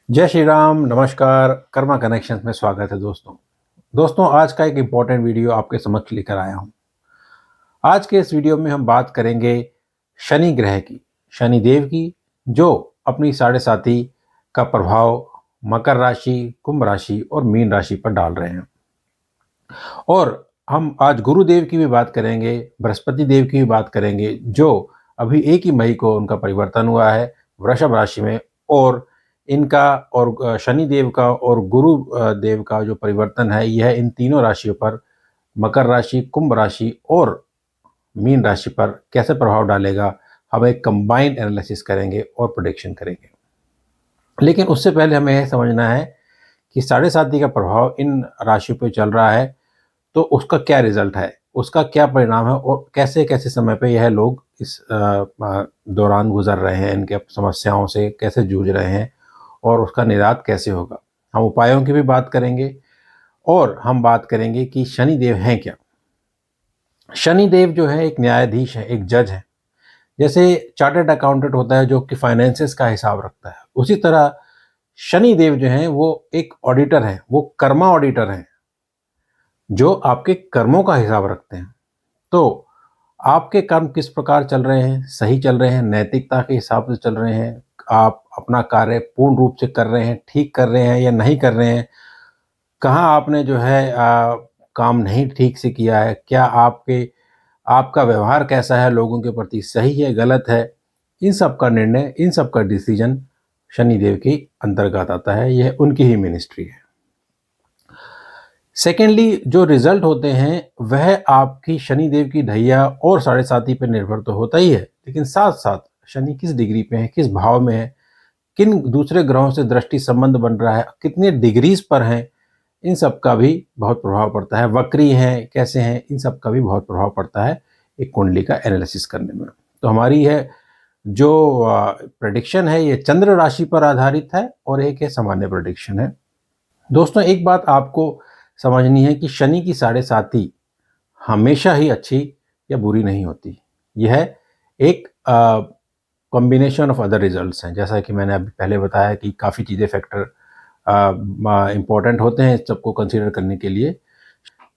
जय श्री राम, नमस्कार। कर्मा कनेक्शंस में स्वागत है दोस्तों, आज का एक इम्पोर्टेंट वीडियो आपके समक्ष लेकर आया हूँ। आज के इस वीडियो में हम बात करेंगे शनि ग्रह की, शनि देव की, जो अपनी साढ़े साथी का प्रभाव मकर राशि, कुंभ राशि और मीन राशि पर डाल रहे हैं। और हम आज गुरुदेव की भी बात करेंगे, बृहस्पति देव की भी बात करेंगे, जो अभी 1 ही मई को उनका परिवर्तन हुआ है वृषभ राशि में। और इनका और शनि देव का और गुरु देव का जो परिवर्तन है, यह इन तीनों राशियों पर, मकर राशि, कुंभ राशि और मीन राशि पर कैसे प्रभाव डालेगा, हम एक कंबाइंड एनालिसिस करेंगे और प्रेडिक्शन करेंगे। लेकिन उससे पहले हमें यह समझना है कि साढ़े साती का प्रभाव इन राशियों पर चल रहा है, तो उसका क्या रिजल्ट है, उसका क्या परिणाम है और कैसे-कैसे समय पे यह लोग इस दौरान गुज़र रहे हैं, इनके समस्याओं से कैसे जूझ रहे हैं और उसका निदान कैसे होगा। हम उपायों की भी बात करेंगे और हम बात करेंगे कि शनि देव हैं क्या? शनि देव जो है एक न्यायाधीश है, एक जज है। जैसे चार्टर्ड अकाउंटेंट होता है जो कि फाइनेंसेस का हिसाब रखता है, उसी तरह शनि देव जो हैं वो एक ऑडिटर हैं, वो कर्मा ऑडिटर हैं, जो आपके कर्मों का हिसाब रखते हैं। तो आपके कर्म किस प्रकार चल रहे हैं, सही चल रहे हैं, नैतिकता के हिसाब से चल रहे हैं, आप अपना कार्य पूर्ण रूप से कर रहे हैं, ठीक कर रहे हैं या नहीं कर रहे हैं, कहाँ आपने जो है काम नहीं ठीक से किया है, क्या आपका व्यवहार कैसा है लोगों के प्रति, सही है, गलत है, इन सब का निर्णय, इन सब का डिसीजन शनिदेव के अंतर्गत आता है, यह उनकी ही मिनिस्ट्री है। सेकेंडली जो रिजल्ट होते हैं वह आपकी शनिदेव की ढैया और साढ़े साती पर निर्भर तो होता ही है, लेकिन साथ साथ शनि किस डिग्री पे है, किस भाव में है, किन दूसरे ग्रहों से दृष्टि संबंध बन रहा है, कितने डिग्रीज पर हैं, इन सब का भी बहुत प्रभाव पड़ता है। वक्री हैं, कैसे हैं, इन सब का भी बहुत प्रभाव पड़ता है एक कुंडली का एनालिसिस करने में। तो हमारी है जो प्रेडिक्शन है ये चंद्र राशि पर आधारित है और एक है सामान्य प्रेडिक्शन है। दोस्तों, एक बात आपको समझनी है कि शनि की साढ़े साती हमेशा ही अच्छी या बुरी नहीं होती। यह एक कॉम्बिनेशन ऑफ अदर रिजल्ट्स हैं। जैसा कि मैंने अभी पहले बताया कि काफ़ी चीज़ें फैक्टर इम्पोर्टेंट होते हैं इस सबको कंसीडर करने के लिए।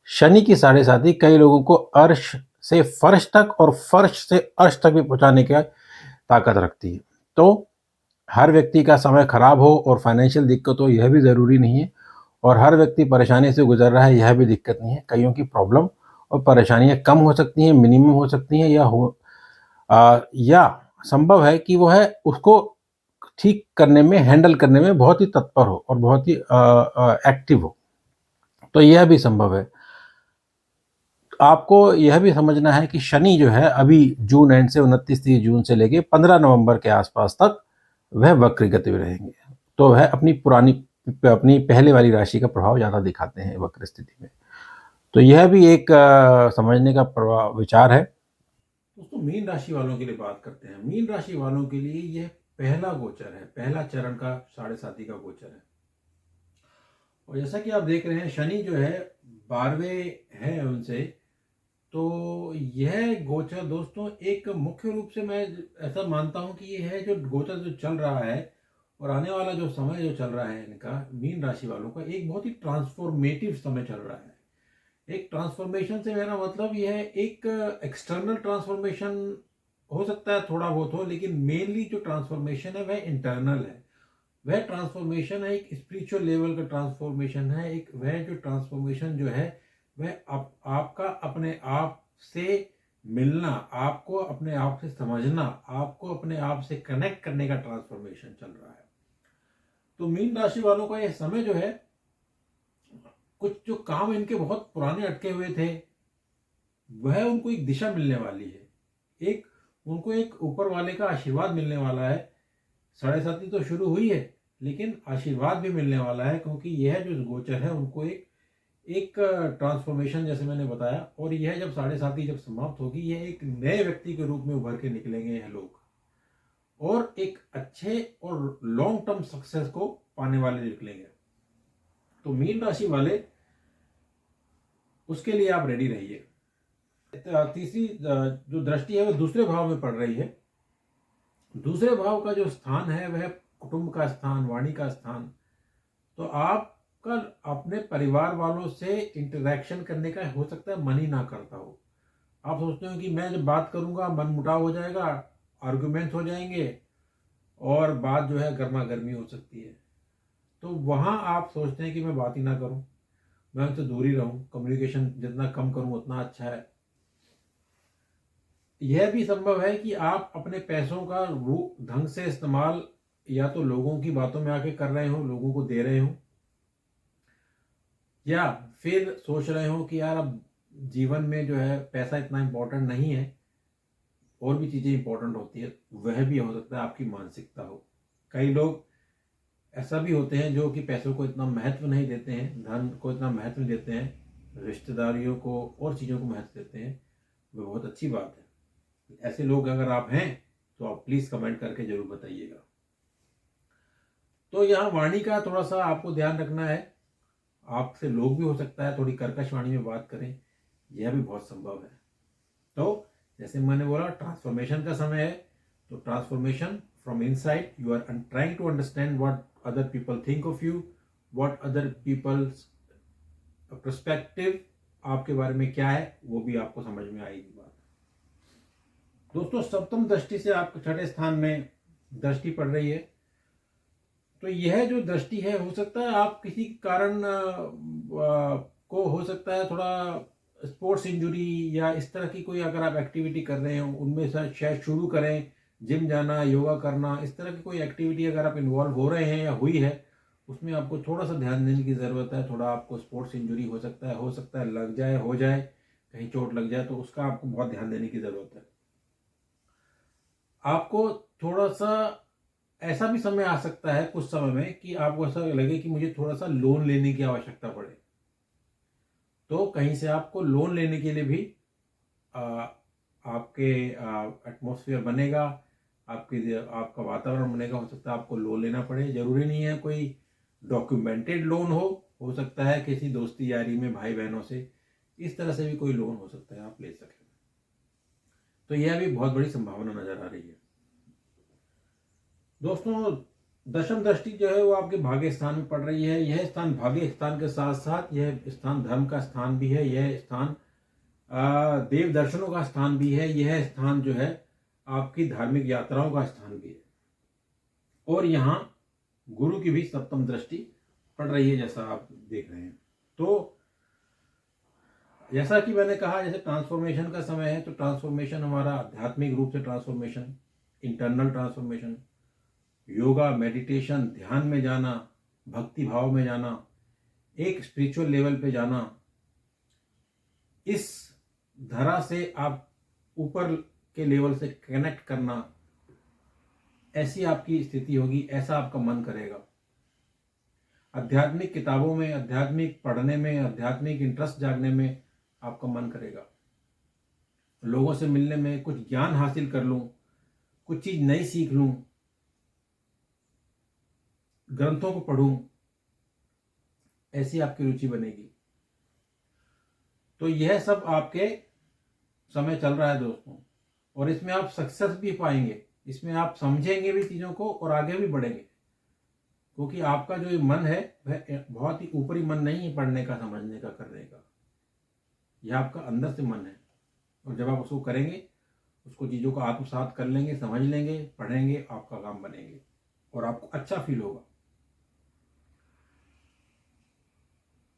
शनि की साढ़े साती कई लोगों को अर्श से फर्श तक और फर्श से अर्श तक भी पहुँचाने की ताकत रखती है। तो हर व्यक्ति का समय खराब हो और फाइनेंशियल दिक्कत हो, यह भी ज़रूरी नहीं है, और हर व्यक्ति परेशानी से गुजर रहा है, यह भी दिक्कत नहीं है। कईयों की प्रॉब्लम और परेशानियाँ कम हो सकती हैं, मिनिमम हो सकती हैं, या संभव है कि वो है उसको ठीक करने में, हैंडल करने में बहुत ही तत्पर हो और बहुत ही एक्टिव हो। तो यह भी संभव है। आपको यह भी समझना है कि शनि जो है अभी जून एंड से 29 जून से लेके 15 नवंबर के आसपास तक वह वक्र गति में रहेंगे। तो वह अपनी पहले वाली राशि का प्रभाव ज़्यादा दिखाते हैं वक्र स्थिति में। तो यह भी एक समझने का विचार है। दोस्तों, मीन राशि वालों के लिए बात करते हैं। मीन राशि वालों के लिए यह पहला गोचर है, पहला चरण का साढ़े साती का गोचर है। और जैसा कि आप देख रहे हैं शनि जो है 12वें है उनसे, तो यह गोचर दोस्तों एक मुख्य रूप से मैं ऐसा मानता हूं कि ये है जो गोचर जो चल रहा है और आने वाला जो समय जो चल रहा है इनका, मीन राशि वालों का एक बहुत ही ट्रांसफॉर्मेटिव समय चल रहा है। एक ट्रांसफॉर्मेशन से मेरा मतलब यह है एक एक्सटर्नल ट्रांसफॉर्मेशन हो सकता है, थोड़ा बहुत हो, लेकिन मेनली जो ट्रांसफॉर्मेशन है वह इंटरनल है। वह ट्रांसफॉर्मेशन है एक स्पिरिचुअल लेवल का ट्रांसफॉर्मेशन है। एक वह जो ट्रांसफॉर्मेशन जो है वह आपका अपने आप से मिलना, आपको अपने आप से समझना, आपको अपने आप से कनेक्ट करने का ट्रांसफॉर्मेशन चल रहा है। तो मीन राशि वालों का यह समय जो है, कुछ जो काम इनके बहुत पुराने अटके हुए थे वह उनको एक दिशा मिलने वाली है। उनको एक ऊपर वाले का आशीर्वाद मिलने वाला है। साढ़े साती तो शुरू हुई है, लेकिन आशीर्वाद भी मिलने वाला है, क्योंकि यह जो गोचर है उनको एक एक ट्रांसफॉर्मेशन, जैसे मैंने बताया, और यह जब साढ़े साती जब समाप्त होगी, यह एक नए व्यक्ति के रूप में उभर के निकलेंगे यह लोग, और एक अच्छे और लॉन्ग टर्म सक्सेस को पाने वाले निकलेंगे। तो मीन राशि वाले, उसके लिए आप रेडी रहिए। तीसरी जो दृष्टि है वह दूसरे भाव में पड़ रही है। दूसरे भाव का जो स्थान है वह कुटुंब का स्थान, वाणी का स्थान, तो आपका अपने परिवार वालों से इंटरेक्शन करने का हो सकता है मन ही ना करता हो। आप सोचते हो कि मैं जब बात करूंगा मनमुटाव हो जाएगा, आर्गुमेंट्स हो जाएंगे और बात जो है गर्मा गर्मी हो सकती है। तो वहाँ आप सोचते हैं कि मैं बात ही ना करूं, मैं उनसे दूर ही रहूं, कम्युनिकेशन जितना कम करूं उतना अच्छा है। यह भी संभव है कि आप अपने पैसों का ढंग से इस्तेमाल या तो लोगों की बातों में आके कर रहे हो, लोगों को दे रहे हो, या फिर सोच रहे हो कि यार अब जीवन में जो है पैसा इतना इम्पोर्टेंट नहीं है, और भी चीज़ें इंपॉर्टेंट होती है। वह भी हो सकता है आपकी मानसिकता हो। कई लोग ऐसा भी होते हैं जो कि पैसों को इतना महत्व नहीं देते हैं, धन को इतना महत्व नहीं देते हैं, रिश्तेदारियों को और चीज़ों को महत्व देते हैं। वह बहुत अच्छी बात है। ऐसे लोग अगर आप हैं तो आप प्लीज़ कमेंट करके ज़रूर बताइएगा। तो यहाँ वाणी का थोड़ा सा आपको ध्यान रखना है। आपसे लोग भी हो सकता है थोड़ी कर्कश वाणी में बात करें, यह भी बहुत संभव है। तो जैसे मैंने बोला, ट्रांसफॉर्मेशन का समय है, तो transformation from inside, you are trying to understand what other people think of you, what other people's perspective आपके बारे में क्या है, वो भी आपको समझ में आएगी बात। दोस्तों, सप्तम दृष्टि से आपको छठे स्थान में दृष्टि पड़ रही है। तो यह जो दृष्टि है, हो सकता है आप किसी कारण को हो सकता है थोड़ा स्पोर्ट्स इंजुरी या इस तरह की कोई अगर आप एक्टिविटी कर रहे हो उनमें से शायद शुरू करें, जिम जाना, योगा करना, इस तरह की कोई एक्टिविटी अगर आप इन्वॉल्व हो रहे हैं या हुई है, उसमें आपको थोड़ा सा ध्यान देने की ज़रूरत है। थोड़ा आपको स्पोर्ट्स इंजुरी हो सकता है लग जाए, हो जाए, कहीं चोट लग जाए, तो उसका आपको बहुत ध्यान देने की ज़रूरत है। आपको थोड़ा सा ऐसा भी समय आ सकता है कुछ समय में कि आपको ऐसा लगे कि मुझे थोड़ा सा लोन लेने की आवश्यकता पड़े, तो कहीं से आपको लोन लेने के लिए भी आ, आपके एटमॉस्फेयर बनेगा, आपका वातावरण बनेगा। हो सकता है आपको लोन लेना पड़े, जरूरी नहीं है कोई डॉक्यूमेंटेड लोन हो सकता है किसी दोस्ती यारी में भाई बहनों से, इस तरह से भी कोई लोन हो सकता है आप ले सकें। तो यह भी बहुत बड़ी संभावना नजर आ रही है। दोस्तों, दशम दृष्टि जो है वो आपके भाग्य स्थान में पड़ रही है। यह स्थान भाग्य स्थान के साथ साथ यह स्थान धर्म का स्थान भी है, यह स्थान देव दर्शनों का स्थान भी है, यह स्थान जो है आपकी धार्मिक यात्राओं का स्थान भी है। और यहाँ गुरु की भी सप्तम दृष्टि पड़ रही है, जैसा आप देख रहे हैं। तो जैसा कि मैंने कहा, जैसे ट्रांसफॉर्मेशन का समय है, तो ट्रांसफॉर्मेशन हमारा आध्यात्मिक रूप से transformation, internal transformation, yoga, meditation, ध्यान में जाना, भक्ति भाव में जाना, एक स्पिरिचुअल लेवल पे जाना, इस धरा से आप ऊपर के लेवल से कनेक्ट करना, ऐसी आपकी स्थिति होगी, ऐसा आपका मन करेगा। आध्यात्मिक किताबों में, आध्यात्मिक पढ़ने में, आध्यात्मिक इंटरेस्ट जागने में आपका मन करेगा। लोगों से मिलने में, कुछ ज्ञान हासिल कर लूं, कुछ चीज नई सीख लूं, ग्रंथों को पढ़ूं, ऐसी आपकी रुचि बनेगी। तो यह सब आपके समय चल रहा है दोस्तों, और इसमें आप सक्सेस भी पाएंगे, इसमें आप समझेंगे भी चीज़ों को और आगे भी बढ़ेंगे, क्योंकि आपका जो मन है वह बहुत ही ऊपरी मन नहीं है पढ़ने का, समझने का, करने का। यह आपका अंदर से मन है, और जब आप उसको करेंगे, उसको चीज़ों को आत्मसात कर लेंगे, समझ लेंगे, पढ़ेंगे, आपका काम बनेंगे और आपको अच्छा फील होगा।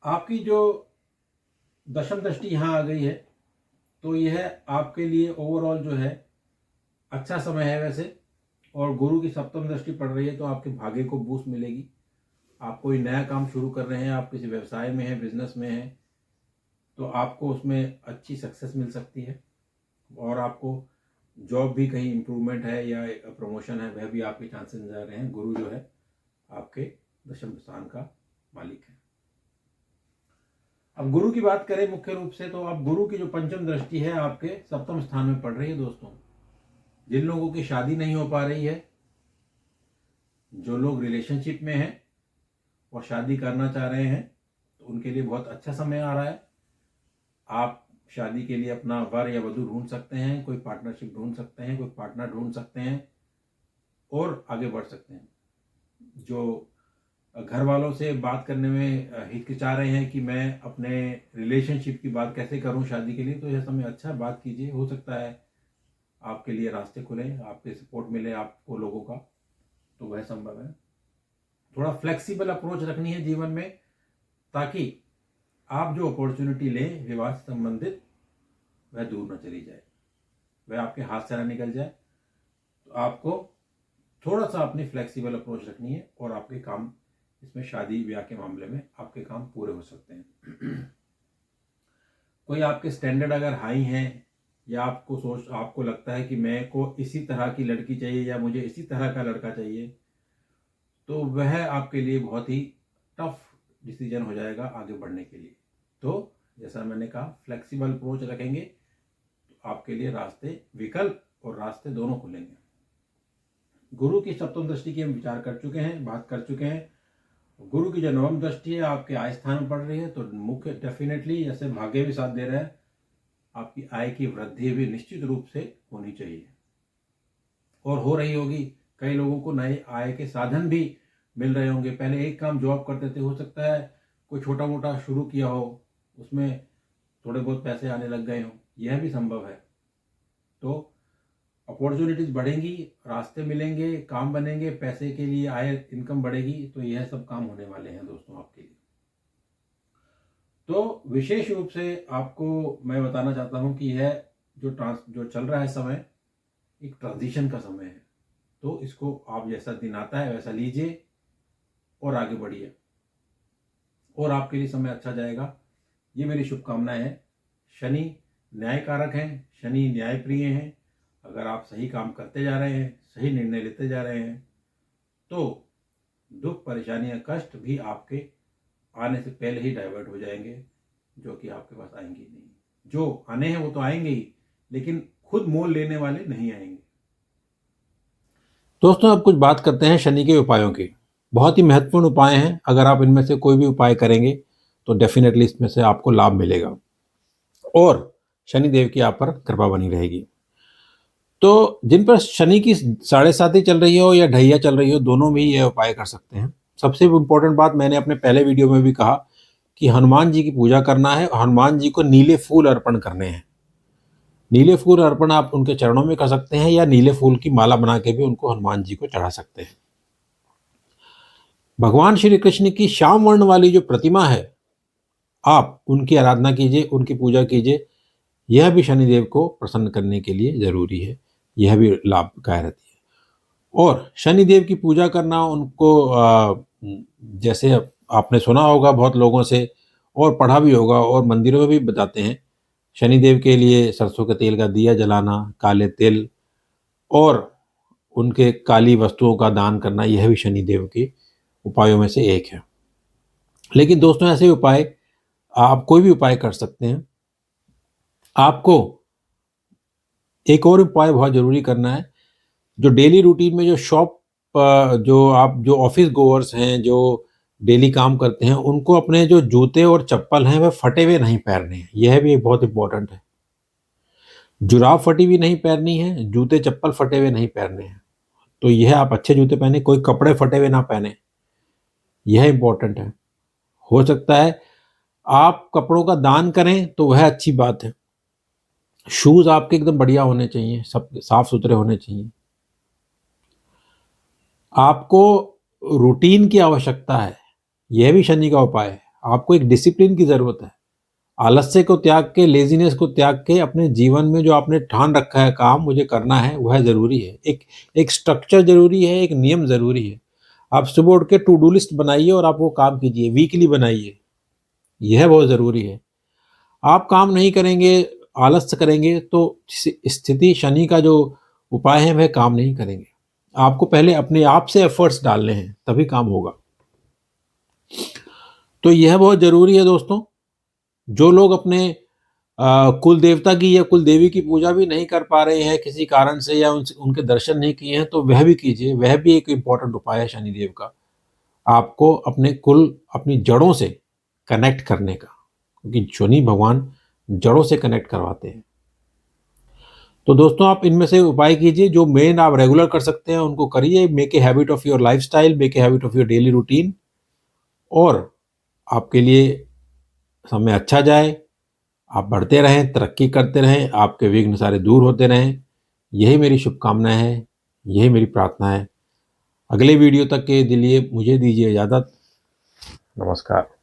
आपकी जो दशम दृष्टि यहाँ आ गई है, तो यह आपके लिए ओवरऑल जो है अच्छा समय है वैसे। और गुरु की सप्तम दृष्टि पड़ रही है, तो आपके भाग्य को बूस्ट मिलेगी। आप कोई नया काम शुरू कर रहे हैं, आप किसी व्यवसाय में हैं, बिजनेस में हैं, तो आपको उसमें अच्छी सक्सेस मिल सकती है। और आपको जॉब भी कहीं इम्प्रूवमेंट है या प्रमोशन है, वह भी आपके चांसेस नजर आ रहे हैं। गुरु जो है आपके दशम स्थान का मालिक है। अब गुरु की बात करें मुख्य रूप से, तो अब गुरु की जो पंचम दृष्टि है आपके सप्तम स्थान में पड़ रही है दोस्तों। जिन लोगों की शादी नहीं हो पा रही है, जो लोग रिलेशनशिप में हैं और शादी करना चाह रहे हैं, तो उनके लिए बहुत अच्छा समय आ रहा है। आप शादी के लिए अपना वर या वधू ढूंढ सकते हैं, कोई पार्टनरशिप ढूंढ सकते हैं, कोई पार्टनर ढूंढ सकते हैं और आगे बढ़ सकते हैं। जो घर वालों से बात करने में हिचकिचा रहे हैं कि मैं अपने रिलेशनशिप की बात कैसे करूं शादी के लिए, तो यह समय अच्छा है, बात कीजिए। हो सकता है आपके लिए रास्ते खुले, आपके सपोर्ट मिले आपको लोगों का, तो वह संभव है। थोड़ा फ्लेक्सिबल अप्रोच रखनी है जीवन में, ताकि आप जो अपॉर्चुनिटी लें विवाह से संबंधित, वह दूर न चली जाए, वह आपके हाथ से ना निकल जाए। तो आपको थोड़ा सा अपनी फ्लेक्सिबल अप्रोच रखनी है, और आपके काम इसमें शादी ब्याह के मामले में आपके काम पूरे हो सकते हैं। कोई आपके स्टैंडर्ड अगर हाई हैं, या आपको लगता है कि मैं को इसी तरह की लड़की चाहिए या मुझे इसी तरह का लड़का चाहिए, तो वह आपके लिए बहुत ही टफ डिसीजन हो जाएगा आगे बढ़ने के लिए। तो जैसा मैंने कहा, फ्लेक्सिबल अप्रोच रखेंगे तो आपके लिए विकल्प और रास्ते दोनों खुलेंगे। गुरु की सप्तम दृष्टि की हम विचार कर चुके हैं, बात कर चुके हैं। गुरु की जो नवम दृष्टि है आपके आय स्थान में पड़ रही है, तो मुख्य डेफिनेटली, जैसे भाग्य भी साथ दे रहा है, आपकी आय की वृद्धि भी निश्चित रूप से होनी चाहिए, और हो रही होगी। कई लोगों को नए आय के साधन भी मिल रहे होंगे। पहले एक काम जॉब करते थे, हो सकता है कोई छोटा मोटा शुरू किया हो, उसमें थोड़े बहुत पैसे आने लग गए हों, यह भी संभव है। तो अपॉर्चुनिटीज बढ़ेंगी, रास्ते मिलेंगे, काम बनेंगे, पैसे के लिए आय इनकम बढ़ेगी, तो यह सब काम होने वाले हैं दोस्तों आपके लिए। तो विशेष रूप से आपको मैं बताना चाहता हूं कि यह जो चल रहा है समय, एक ट्रांजिशन का समय है। तो इसको आप जैसा दिन आता है वैसा लीजिए और आगे बढ़िए, और आपके लिए समय अच्छा जाएगा। ये मेरी शुभकामनाएं हैं। शनि न्याय कारक हैं, शनि न्याय प्रिय हैं। अगर आप सही काम करते जा रहे हैं, सही निर्णय लेते जा रहे हैं, तो दुख परेशानियां कष्ट भी आपके आने से पहले ही डाइवर्ट हो जाएंगे, जो कि आपके पास आएंगे ही नहीं। जो आने हैं वो तो आएंगे ही, लेकिन खुद मोल लेने वाले नहीं आएंगे। दोस्तों, अब कुछ बात करते हैं शनि के उपायों की। बहुत ही महत्वपूर्ण उपाय हैं। अगर आप इनमें से कोई भी उपाय करेंगे तो डेफिनेटली इसमें से आपको लाभ मिलेगा, और शनिदेव की आप पर कृपा बनी रहेगी। तो जिन पर शनि की 7.5 चल रही हो या ढैया चल रही हो, दोनों में ही यह उपाय कर सकते हैं। सबसे इम्पोर्टेंट बात, मैंने अपने पहले वीडियो में भी कहा कि हनुमान जी की पूजा करना है, हनुमान जी को नीले फूल अर्पण करने हैं। नीले फूल अर्पण आप उनके चरणों में कर सकते हैं, या नीले फूल की माला बना के भी उनको हनुमान जी को चढ़ा सकते हैं। भगवान श्री कृष्ण की श्याम वर्ण वाली जो प्रतिमा है, आप उनकी आराधना कीजिए, उनकी पूजा कीजिए। यह भी शनिदेव को प्रसन्न करने के लिए जरूरी है, यह भी लाभकारी रहती है। और शनिदेव की पूजा करना, उनको जैसे आपने सुना होगा बहुत लोगों से, और पढ़ा भी होगा, और मंदिरों में भी बताते हैं, शनिदेव के लिए सरसों के तेल का दिया जलाना, काले तिल और उनके काली वस्तुओं का दान करना, यह भी शनिदेव के उपायों में से एक है। लेकिन दोस्तों, ऐसे उपाय आप कोई भी उपाय कर सकते हैं। आपको एक और उपाय बहुत ज़रूरी करना है। जो डेली रूटीन में जो ऑफिस गोअर्स हैं, जो डेली काम करते हैं, उनको अपने जो जूते और चप्पल हैं वह फटे हुए नहीं पहनने हैं। यह भी बहुत इंपॉर्टेंट है। जुराब फटी हुई नहीं पहननी है, जूते चप्पल फटे हुए नहीं पहनने हैं। तो यह आप अच्छे जूते पहने, कोई कपड़े फटे हुए ना पहने, यह इंपॉर्टेंट है। हो सकता है आप कपड़ों का दान करें तो वह अच्छी बात है। शूज आपके एकदम बढ़िया होने चाहिए, सब साफ सुथरे होने चाहिए। आपको रूटीन की आवश्यकता है, यह भी शनि का उपाय है। आपको एक डिसिप्लिन की जरूरत है। आलस्य को त्याग के, लेजीनेस को त्याग के, अपने जीवन में जो आपने ठान रखा है काम मुझे करना है, वह जरूरी है। एक स्ट्रक्चर जरूरी है, एक नियम जरूरी है। आप सुबह उठ के टू डू लिस्ट बनाइए और आप वो काम कीजिए, वीकली बनाइए, यह बहुत जरूरी है। आप काम नहीं करेंगे, आलस्य करेंगे, तो स्थिति शनि का जो उपाय है वह काम नहीं करेंगे। आपको पहले अपने आप से एफर्ट्स डालने हैं, तभी काम होगा। तो यह बहुत जरूरी है दोस्तों। जो लोग अपने कुल देवता की या कुल देवी की पूजा भी नहीं कर पा रहे हैं किसी कारण से, या उनके दर्शन नहीं किए हैं, तो वह भी कीजिए। वह भी एक इम्पॉर्टेंट उपाय है शनिदेव का, आपको अपनी जड़ों से कनेक्ट करने का, क्योंकि शनि भगवान जड़ों से कनेक्ट करवाते हैं। तो दोस्तों आप इनमें से उपाय कीजिए, जो मेन आप रेगुलर कर सकते हैं उनको करिए। Make a habit of your lifestyle, make a habit of your daily routine, और आपके लिए समय अच्छा जाए, आप बढ़ते रहें, तरक्की करते रहें, आपके विघ्न सारे दूर होते रहें। यही मेरी शुभकामनाएं हैं, यही मेरी प्रार्थना है। अगले वीडियो तक के लिए मुझे दीजिए इजाज़त। नमस्कार।